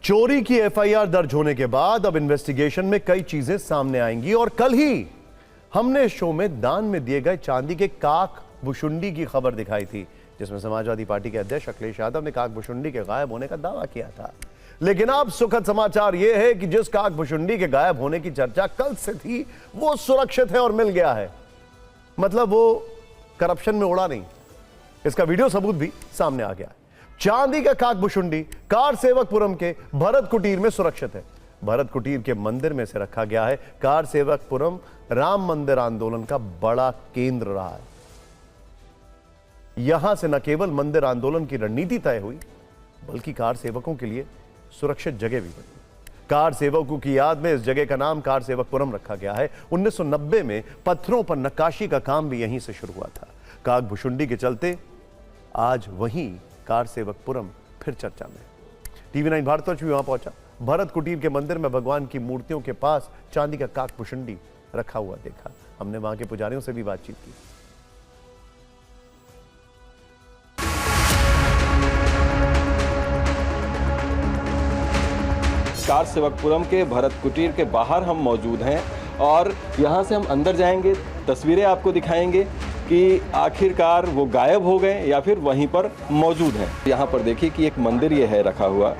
चोरी की एफआईआर दर्ज होने के बाद अब इन्वेस्टिगेशन में कई चीजें सामने आएंगी और कल ही हमने शो में दान में दिए गए चांदी के काक भुशुंडी की खबर दिखाई थी, जिसमें समाजवादी पार्टी के अध्यक्ष अखिलेश यादव ने काक भुशुंडी के गायब होने का दावा किया था। लेकिन अब सुखद समाचार यह है कि जिस काक भुशुंडी के गायब होने की चर्चा कल से थी वो सुरक्षित है और मिल गया है। मतलब वो करप्शन में उड़ा नहीं, इसका वीडियो सबूत भी सामने आ गया है। चांदी का काक भुशुंडी कार सेवकपुरम के भरत कुटीर में सुरक्षित है। भरत कुटीर के मंदिर में से रखा गया है। कार सेवकपुरम राम मंदिर आंदोलन का बड़ा केंद्र रहा है। यहां से न केवल मंदिर आंदोलन की रणनीति तय हुई, बल्कि कार सेवकों के लिए सुरक्षित जगह भी बनी। कार सेवकों की याद में इस जगह का नाम कार सेवकपुरम रखा गया है। 1990 में पत्थरों पर नक्काशी का काम भी यहीं से शुरू हुआ था। काक भुशुंडी के चलते आज वहीं कार सेवकपुरम फिर चर्चा में। टीवी 9 भारतवर्ष भी वहां पहुंचा। भरत कुटीर के मंदिर में भगवान की मूर्तियों के पास चांदी का काक भुशुंडी रखा हुआ देखा। हमने वहां के पुजारियों से भी बातचीत की। कार सेवकपुरम के भरत कुटीर के बाहर हम मौजूद हैं और यहाँ से हम अंदर जाएंगे, तस्वीरें आपको दिखाएंगे कि आखिरकार वो गायब हो गए या फिर वहीं पर मौजूद हैं। यहाँ पर देखिए कि एक मंदिर ये है रखा हुआ,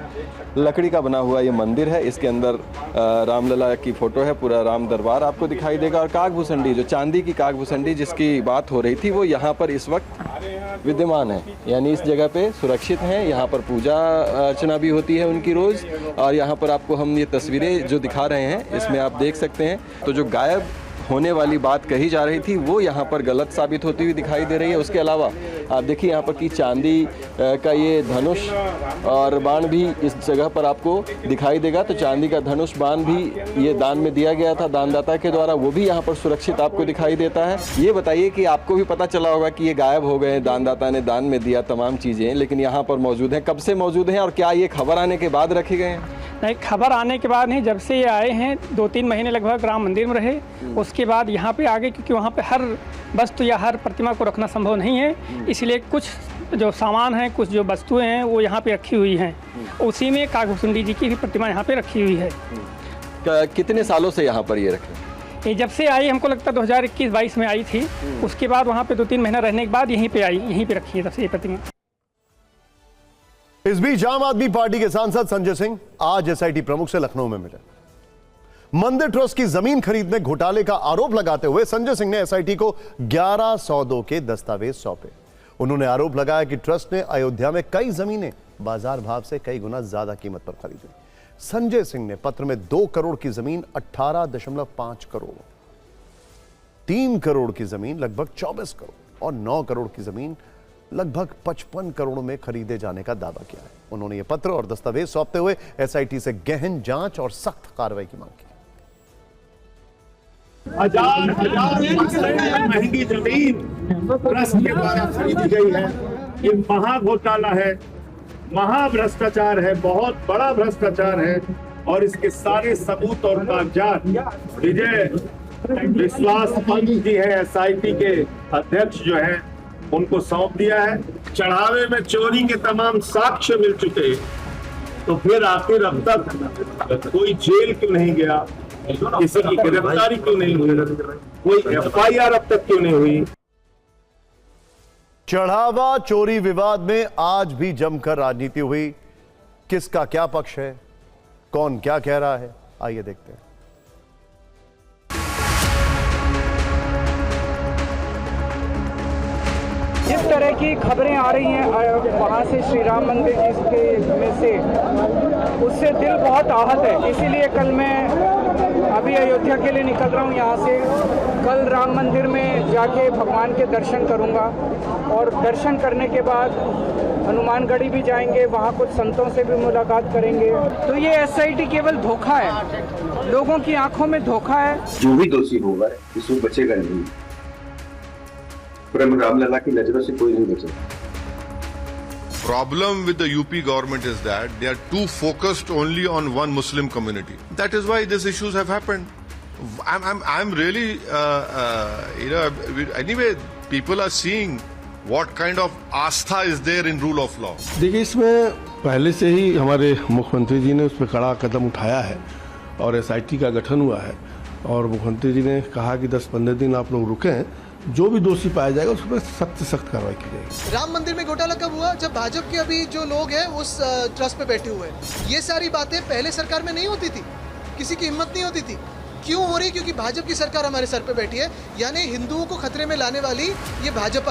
लकड़ी का बना हुआ ये मंदिर है। इसके अंदर रामलला की फोटो है, पूरा राम दरबार आपको दिखाई देगा। और काक भुशुंडी, जो चांदी की काक भुशुंडी जिसकी बात हो रही थी, वो यहाँ पर इस वक्त विद्यमान है, यानी इस जगह पे सुरक्षित हैं। यहाँ पर पूजा अर्चना भी होती है उनकी रोज़। और यहाँ पर आपको हम ये तस्वीरें जो दिखा रहे हैं, इसमें आप देख सकते हैं। तो जो गायब होने वाली बात कही जा रही थी वो यहाँ पर गलत साबित होती हुई दिखाई दे रही है। उसके अलावा आप देखिए यहाँ पर कि चांदी का ये धनुष और बाण भी इस जगह पर आपको दिखाई देगा। तो चांदी का धनुष बाण भी ये दान में दिया गया था दानदाता के द्वारा, वो भी यहाँ पर सुरक्षित आपको दिखाई देता है। ये बताइए कि आपको भी पता चला होगा कि ये गायब हो गए, दानदाता ने दान में दिया तमाम चीज़ें, लेकिन यहाँ पर मौजूद हैं। कब से मौजूद हैं और क्या ये खबर आने के बाद रखे गए हैं? नहीं, खबर आने के बाद नहीं, जब से ये आए हैं 2-3 महीने लगभग राम मंदिर में रहे, उसके बाद यहाँ पे आ गए, क्योंकि वहाँ पे हर वस्तु या हर प्रतिमा को रखना संभव नहीं है। इसलिए कुछ जो सामान हैं, कुछ जो वस्तुएं हैं वो यहाँ पे रखी हुई हैं। उसी में काक भुशुंडी जी की भी प्रतिमा यहाँ पे रखी हुई है। कितने सालों से यहाँ पर ये रखे? ये जब से आई, हमको लगता है 2021-22 में आई थी। उसके बाद वहाँ पे 2-3 महीना रहने के बाद यहीं पे आई, यहीं पे रखी है तब से ये प्रतिमा। इस बीच आम आदमी पार्टी के सांसद संजय सिंह आज एसआईटी प्रमुख से लखनऊ में मिले। मंदिर ट्रस्ट की जमीन खरीदने घोटाले का आरोप लगाते हुए संजय सिंह ने एसआईटी को 11 सौदों के दस्तावेज सौंपे। उन्होंने आरोप लगाया कि ट्रस्ट ने अयोध्या में कई जमीनें बाजार भाव से कई गुना ज्यादा कीमत पर खरीदी। संजय सिंह ने पत्र में 2 करोड़ की जमीन 18.5 करोड़, 3 करोड़ की जमीन लगभग 24 करोड़ और 9 करोड़ की जमीन लगभग 55 करोड़ में खरीदे जाने का दावा किया है। उन्होंने यह पत्र और दस्तावेज सौंपते हुए एसआईटी से गहन जांच और सख्त कार्रवाई की मांग की। हजार महंगी जमीन ट्रस्ट के द्वारा खरीदी गई है। ये महा घोटाला है, महा भ्रष्टाचार है, बहुत बड़ा भ्रष्टाचार है। और इसके सारे सबूत और कागजात विजय विश्वास पंत जी है, एसआईटी के अध्यक्ष जो है, उनको सौंप दिया है। चढ़ावे में चोरी के तमाम साक्ष्य मिल चुके, तो फिर आखिर अब तक कोई जेल क्यों नहीं गया, किसी की गिरफ्तारी क्यों नहीं हुई, कोई एफआईआर अब तक क्यों नहीं हुई? चढ़ावा चोरी विवाद में आज भी जमकर राजनीति हुई। किसका क्या पक्ष है, कौन क्या कह रहा है, आइए देखते हैं। जिस तरह की खबरें आ रही हैं वहाँ से श्री राम मंदिर जिसके में से, उससे दिल बहुत आहत है। इसीलिए कल मैं अभी अयोध्या के लिए निकल रहा हूँ यहाँ से। कल राम मंदिर में जाके भगवान के दर्शन करूँगा और दर्शन करने के बाद हनुमानगढ़ी भी जाएंगे, वहाँ कुछ संतों से भी मुलाकात करेंगे। तो ये एसआईटी केवल धोखा है, लोगों की आंखों में धोखा है। जो भी दोषी होगा इसमें बचेगा नहीं। रामलला की नजरों से कोई नहीं बचेगा। Problem with the UP government is that they are too focused only on one Muslim community. That is why these issues have happened. I'm really, anyway, people are seeing what kind of Aastha is there in rule of law? देखिए, इसमें पहले से ही हमारे मुख्यमंत्री जी ने उस पर कड़ा कदम उठाया है और एसआईटी का गठन हुआ है और मुख्यमंत्री जी ने कहा कि 10-15 दिन आप लोग रुकें, जो भी दोषी पाया जाएगा उस पर सख्त से सख्त कार्रवाई की जाएगी। राम मंदिर में घोटाला कब हुआ? जब भाजपा के अभी जो लोग हैं उस ट्रस्ट पे बैठे हुए हैं। ये सारी बातें पहले सरकार में नहीं होती थी, किसी की हिम्मत नहीं होती थी। क्यों हो रही? क्योंकि भाजपा की सरकार हमारे सर पे बैठी है, यानी हिंदुओं को खतरे में लाने वाली ये भाजपा